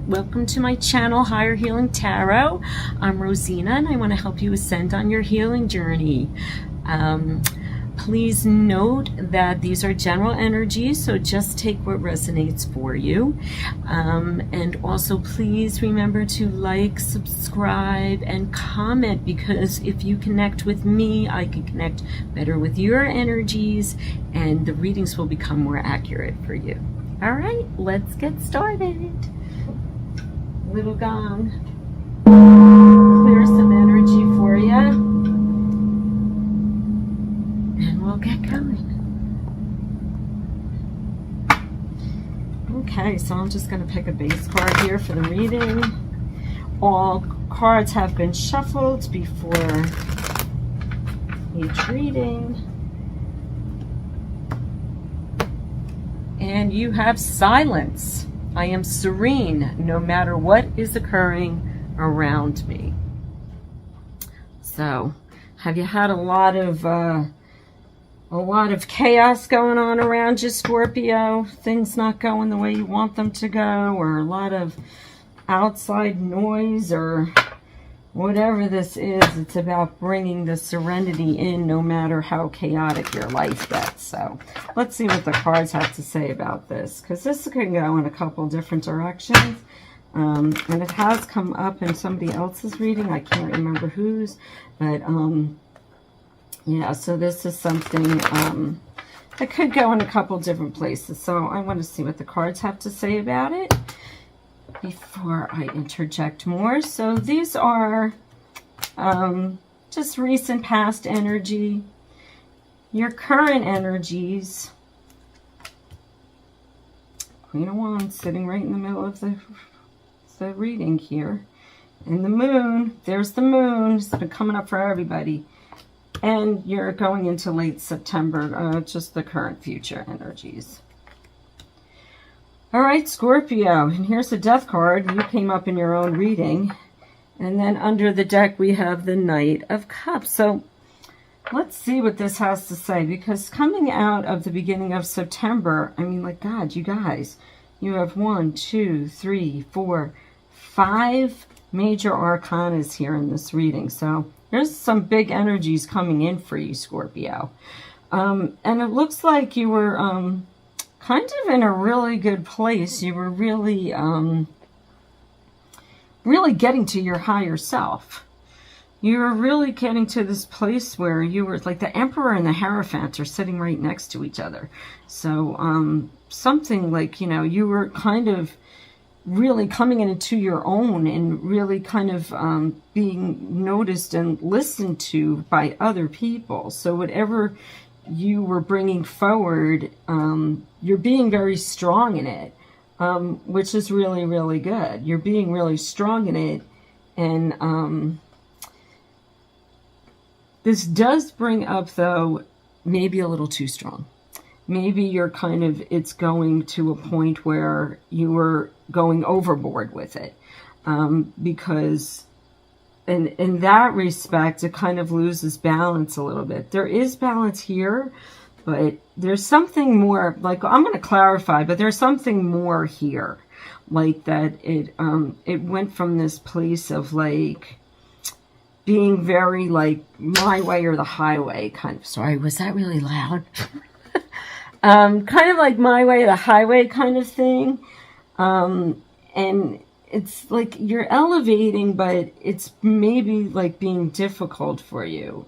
Welcome to my channel, Higher Healing Tarot. I'm Rosina and I want to help you ascend on your healing journey. Please note that these are general energies, so just take what resonates for you. And also please remember to like, subscribe, and comment, because if you connect with me, I can connect better with your energies and the readings will become more accurate for you. All right, let's get started. Little gong. Clear some energy for you. And we'll get going. Okay, so I'm just going to pick a base card here for the reading. All cards have been shuffled before each reading. And you have silence. I am serene no matter what is occurring around me. So, have you had a lot of chaos going on around you, Scorpio? Things not going the way you want them to go, or a lot of outside noise, or whatever this is. It's about bringing the serenity in no matter how chaotic your life gets. So let's see what the cards have to say about this, because this can go in a couple different directions. And it has come up in somebody else's reading. I can't remember whose, but yeah, so this is something that could go in a couple different places. So I want to see what the cards have to say about it before I interject more. So these are just recent past energy, your current energies. Queen of Wands sitting right in the middle of the reading here. And the moon, there's the moon. It's been coming up for everybody. And you're going into late September, just the current future energies. All right, Scorpio, and here's the Death card. You came up in your own reading. And then under the deck, we have the Knight of Cups. So let's see what this has to say, because coming out of the beginning of September, I mean, like, God, you guys, you have 1, 2, 3, 4, 5 major arcanas here in this reading. So there's some big energies coming in for you, Scorpio. And it looks like you were kind of in a really good place. You were really, really getting to your higher self. You were really getting to this place where you were like the Emperor and the Hierophant are sitting right next to each other. So something like, you know, you were kind of really coming into your own and really kind of being noticed and listened to by other people. So whatever you were bringing forward, you're being very strong in it, which is really, really good. You're being really strong in it. And this does bring up, though, maybe a little too strong. Maybe you're kind of, it's going to a point where you were going overboard with it. Because in that respect, it kind of loses balance a little bit. There is balance here, but there's something more, like, I'm going to clarify, but there's something more here. Like that it went from this place of, like, being very, like, my way or the highway kind of. Sorry, was that really loud? Kind of like my way or the highway kind of thing. And it's like you're elevating, but it's maybe like being difficult for you.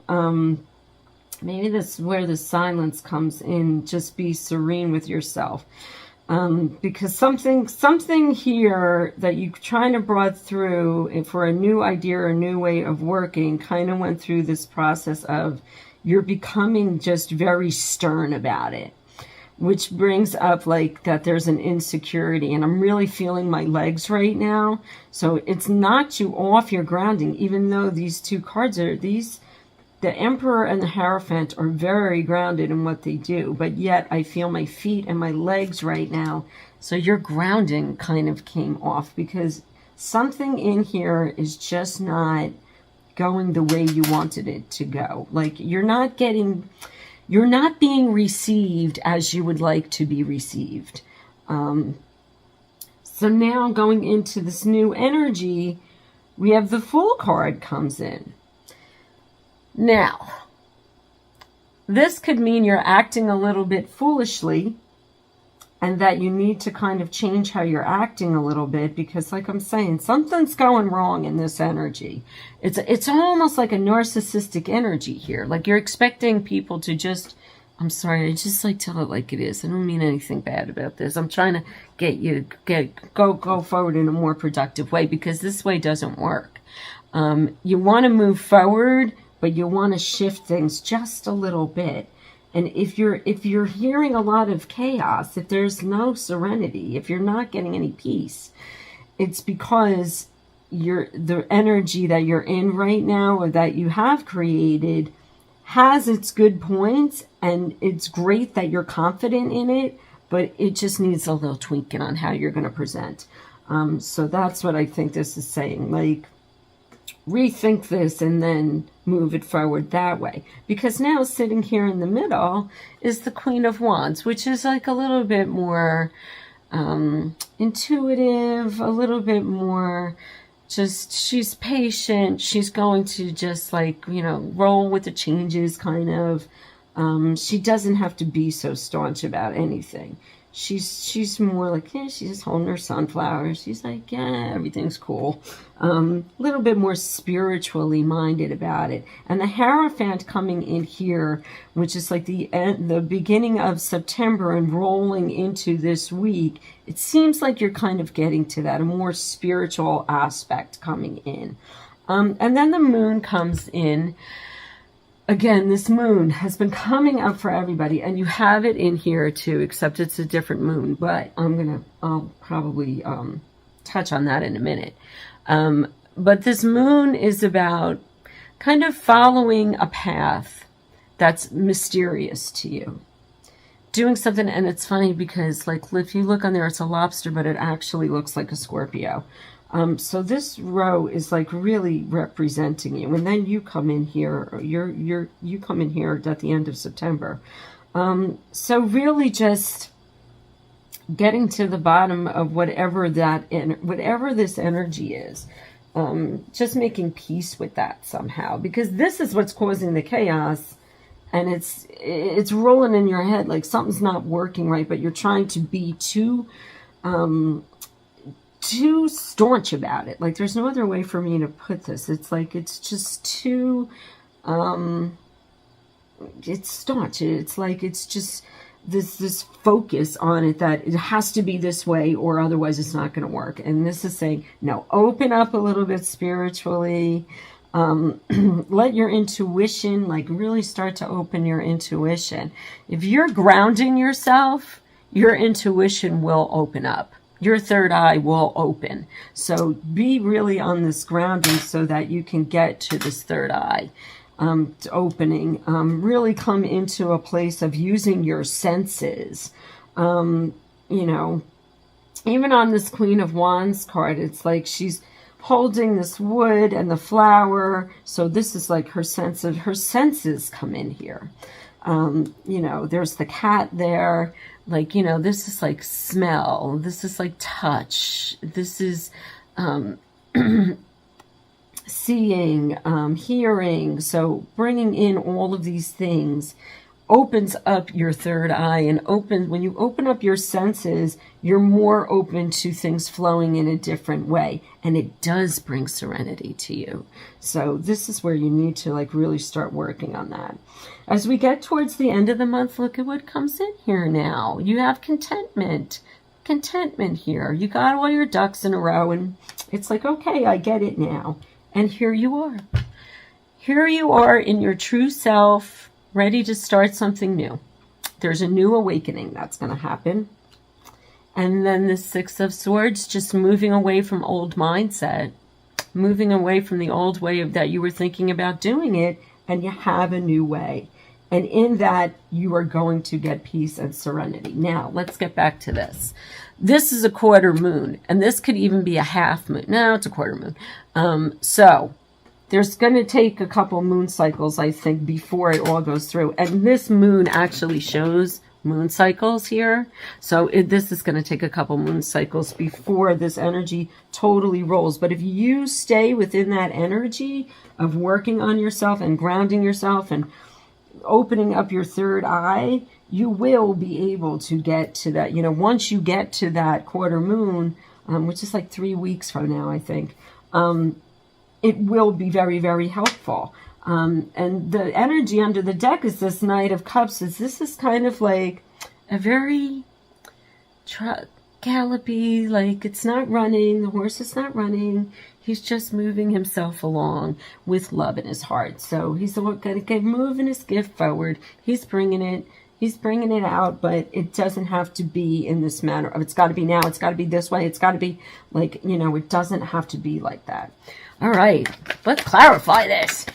Maybe this is where the silence comes in. Just be serene with yourself. Because something here that you're trying to brought through for a new idea or a new way of working kind of went through this process of you're becoming just very stern about it. Which brings up, like, that there's an insecurity. And I'm really feeling my legs right now. So it's knocked you off your grounding, even though these two cards are, the Emperor and the Hierophant are very grounded in what they do. But yet I feel my feet and my legs right now. So your grounding kind of came off, because something in here is just not going the way you wanted it to go. Like, you're not being received as you would like to be received. So now going into this new energy, we have the Fool card comes in. Now, this could mean you're acting a little bit foolishly and that you need to kind of change how you're acting a little bit because, like I'm saying, something's going wrong in this energy. It's almost like a narcissistic energy here. Like you're expecting people to just, I'm sorry, I just like tell it like it is. I don't mean anything bad about this. I'm trying to get you to go forward in a more productive way because this way doesn't work. You want to move forward, but you want to shift things just a little bit. And if you're hearing a lot of chaos, if there's no serenity, if you're not getting any peace, it's because the energy that you're in right now or that you have created has its good points, and it's great that you're confident in it, but it just needs a little tweaking on how you're going to present. So that's what I think this is saying. Like, rethink this and then move it forward that way. Because now sitting here in the middle is the Queen of Wands, which is like a little bit more intuitive, a little bit more just, she's patient. She's going to just like, you know, roll with the changes kind of. She doesn't have to be so staunch about anything. She's more like, yeah, she's just holding her sunflowers. She's like, yeah, everything's cool. A little bit more spiritually minded about it. And the Hierophant coming in here, which is like the beginning of September and rolling into this week, it seems like you're kind of getting to that, a more spiritual aspect coming in. And then the Moon comes in. Again, this moon has been coming up for everybody, and you have it in here too, except it's a different moon, but I'll probably touch on that in a minute. But this moon is about kind of following a path that's mysterious to you. Doing something, and it's funny because like if you look on there, it's a lobster, but it actually looks like a Scorpio. So this row is like really representing you, and then you come in here. You come in here at the end of September. So really, just getting to the bottom of whatever this energy is. Just making peace with that somehow, because this is what's causing the chaos, and it's rolling in your head like something's not working right, but you're trying to be too staunch about it. Like there's no other way for me to put this. It's like it's just too it's staunch. It's like it's just this focus on it that it has to be this way or otherwise it's not going to work. And this is saying, no, open up a little bit spiritually. Let your intuition, like really start to open your intuition. If you're grounding yourself, your intuition will open up. Your third eye will open. So be really on this grounding so that you can get to this third eye opening. Really come into a place of using your senses. You know, even on this Queen of Wands card, it's like she's holding this wood and the flower. So this is like her senses come in here. You know, there's the cat there. Like, you know, this is like smell. This is like touch. This is seeing, hearing. So bringing in all of these things opens up your third eye, and when you open up your senses, you're more open to things flowing in a different way, and it does bring serenity to you. So this is where you need to like really start working on that. As we get towards the end of the month, look at what comes in here now. You have contentment here. You got all your ducks in a row, and it's like, okay, I get it now. And here you are. Here you are in your true self, ready to start something new. There's a new awakening that's going to happen. And then the Six of Swords, just moving away from old mindset, moving away from the old way that you were thinking about doing it, and you have a new way. And in that, you are going to get peace and serenity. Now, let's get back to this. This is a quarter moon, and this could even be a half moon. No, it's a quarter moon. So there's going to take a couple moon cycles, I think, before it all goes through. And this moon actually shows moon cycles here. So this is going to take a couple moon cycles before this energy totally rolls. But if you stay within that energy of working on yourself and grounding yourself and opening up your third eye, you will be able to get to that. Once you get to that quarter moon, which is like 3 weeks from now, I think, it will be very, very helpful. And the energy under the deck is this Knight of Cups. This is kind of like a very gallopy, like it's not running. The horse is not running. He's just moving himself along with love in his heart. So he's going to keep moving his gift forward. He's bringing it out, but it doesn't have to be in this manner of it's got to be now. It's got to be this way. It's got to be like, it doesn't have to be like that. All right, let's clarify this.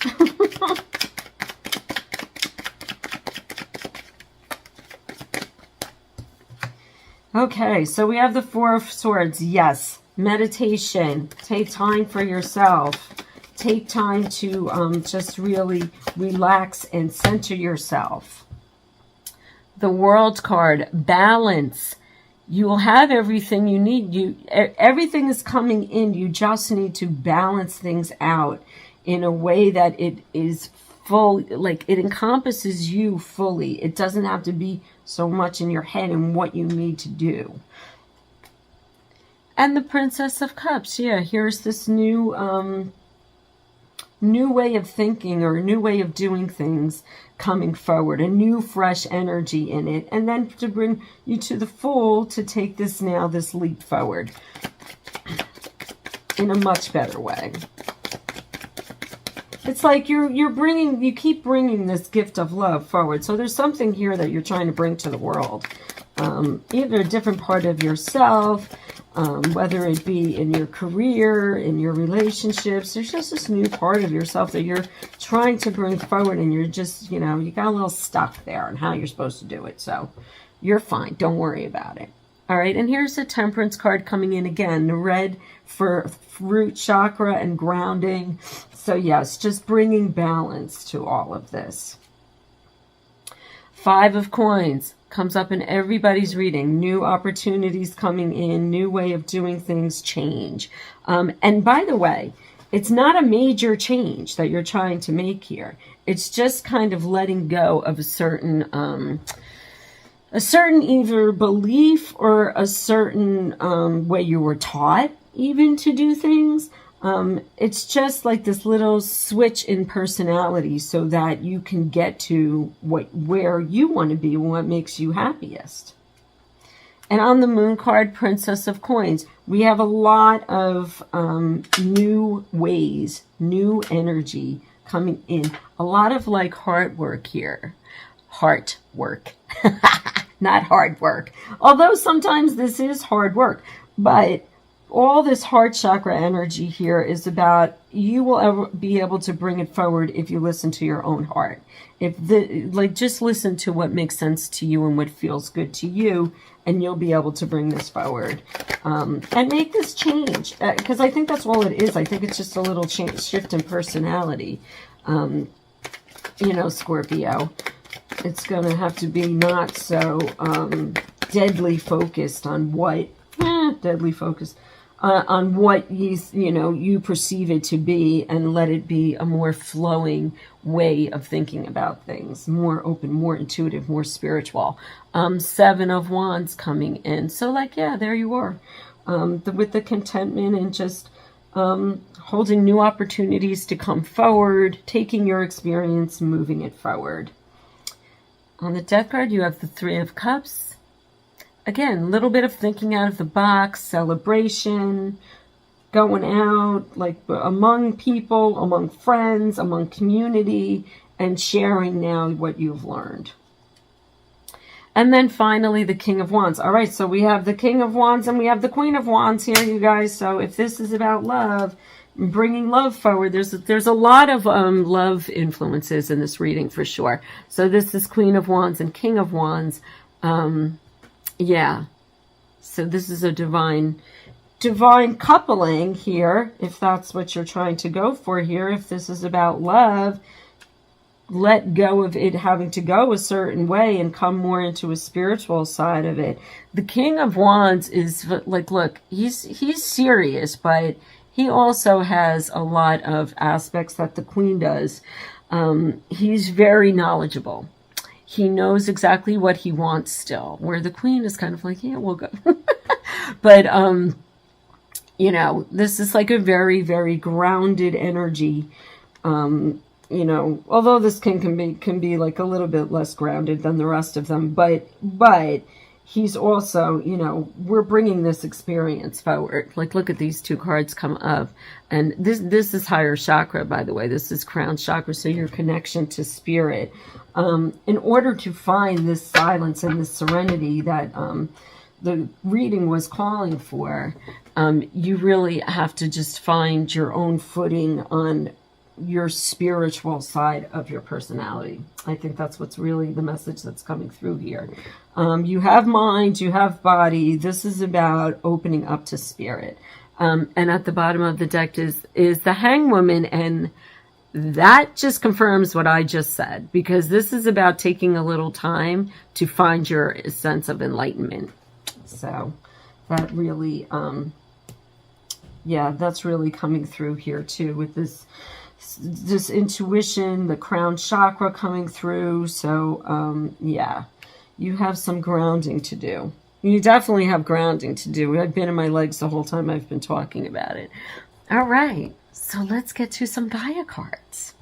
Okay, so we have the Four of Swords. Yes, meditation. Take time for yourself. Take time to just really relax and center yourself. The World card, balance. You will have everything you need. Everything is coming in. You just need to balance things out in a way that it is full, like it encompasses you fully. It doesn't have to be so much in your head and what you need to do. And the Princess of Cups. Yeah, here's this new way of thinking or a new way of doing things coming forward, a new fresh energy in it, and then to bring you to the Fool to take this leap forward in a much better way. It's like you keep bringing this gift of love forward. So there's something here that you're trying to bring to the world, either a different part of yourself, whether it be in your career, in your relationships. There's just this new part of yourself that you're trying to bring forward, and you're just, you got a little stuck there on how you're supposed to do it. So you're fine. Don't worry about it. All right, and here's the Temperance card coming in again, the red for root chakra and grounding. So yes, just bringing balance to all of this. Five of Coins comes up in everybody's reading. New opportunities coming in, new way of doing things, change. And by the way, it's not a major change that you're trying to make here. It's just kind of letting go of a certain either belief or a certain way you were taught even to do things. It's just like this little switch in personality so that you can get to where you want to be, what makes you happiest. And on the Moon card, Princess of Coins, we have a lot of new ways, new energy coming in. A lot of like heart work here. Heart work. Not hard work. Although sometimes this is hard work. But all this heart chakra energy here is about you will be able to bring it forward if you listen to your own heart. Just listen to what makes sense to you and what feels good to you, and you'll be able to bring this forward and make this change. Because I think that's all it is. I think it's just a little shift in personality. Scorpio, it's going to have to be not so deadly focused on what on what you perceive it to be, and let it be a more flowing way of thinking about things, more open, more intuitive, more spiritual. Seven of Wands coming in. So there you are, with the contentment and just holding new opportunities to come forward, taking your experience, moving it forward. On the Death card, you have the Three of Cups. Again, a little bit of thinking out of the box, celebration, going out, among people, among friends, among community, and sharing now what you've learned. And then finally, the King of Wands. All right, so we have the King of Wands and we have the Queen of Wands here, you guys. So if this is about love, bringing love forward, there's a lot of love influences in this reading for sure. So this is Queen of Wands and King of Wands. Yeah, so this is a divine coupling here, if that's what you're trying to go for here. If this is about love, let go of it having to go a certain way and come more into a spiritual side of it. The King of Wands is like, look, he's serious, but he also has a lot of aspects that the Queen does. He's very knowledgeable. He knows exactly what he wants still, where the Queen is kind of like, yeah, we'll go. But, you know, this is like a very, very grounded energy. You know, although this king can be like a little bit less grounded than the rest of them, but he's also, you know, we're bringing this experience forward. Like, look at these two cards come up, and this is higher chakra, by the way. This is crown chakra, so your connection to spirit. In order to find this silence and this serenity that the reading was calling for, you really have to just find your own footing on your spiritual side of your personality. I think that's what's really the message that's coming through here. You have mind, you have body. This is about opening up to spirit. And at the bottom of the deck is the Hangwoman, and that just confirms what I just said, because this is about taking a little time to find your sense of enlightenment. So that really, yeah, that's really coming through here too, with this intuition, the crown chakra coming through. So, yeah, you have some grounding to do. You definitely have grounding to do. I've been in my legs the whole time I've been talking about it. All right, so let's get to some Gaia cards.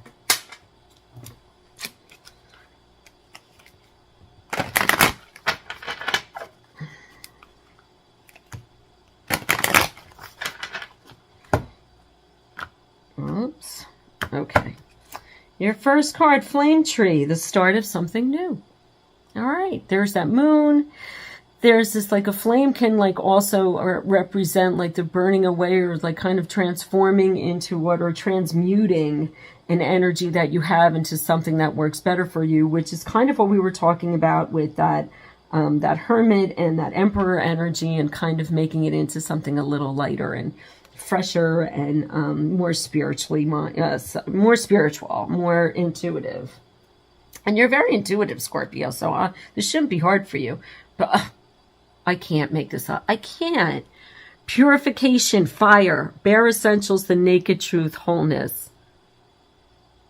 Oops. Okay. Your first card, Flame Tree, the start of something new. All right. There's that moon. There's this, like, a flame can, like, also represent, like, the burning away, or, like, kind of transforming into what, or transmuting an energy that you have into something that works better for you, which is kind of what we were talking about with that, that Hermit and that Emperor energy, and kind of making it into something a little lighter and fresher and more spiritually, more spiritual, more intuitive. And you're very intuitive, Scorpio, so this shouldn't be hard for you. But I can't make this up. I can't. Purification, fire, bare essentials, the naked truth, wholeness.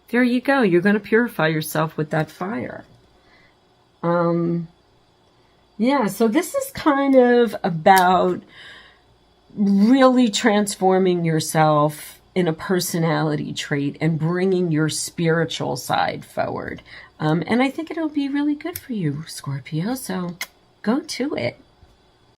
There you go. You're going to purify yourself with that fire. Yeah, so this is kind of about really transforming yourself in a personality trait and bringing your spiritual side forward. And I think it'll be really good for you, Scorpio. So go to it.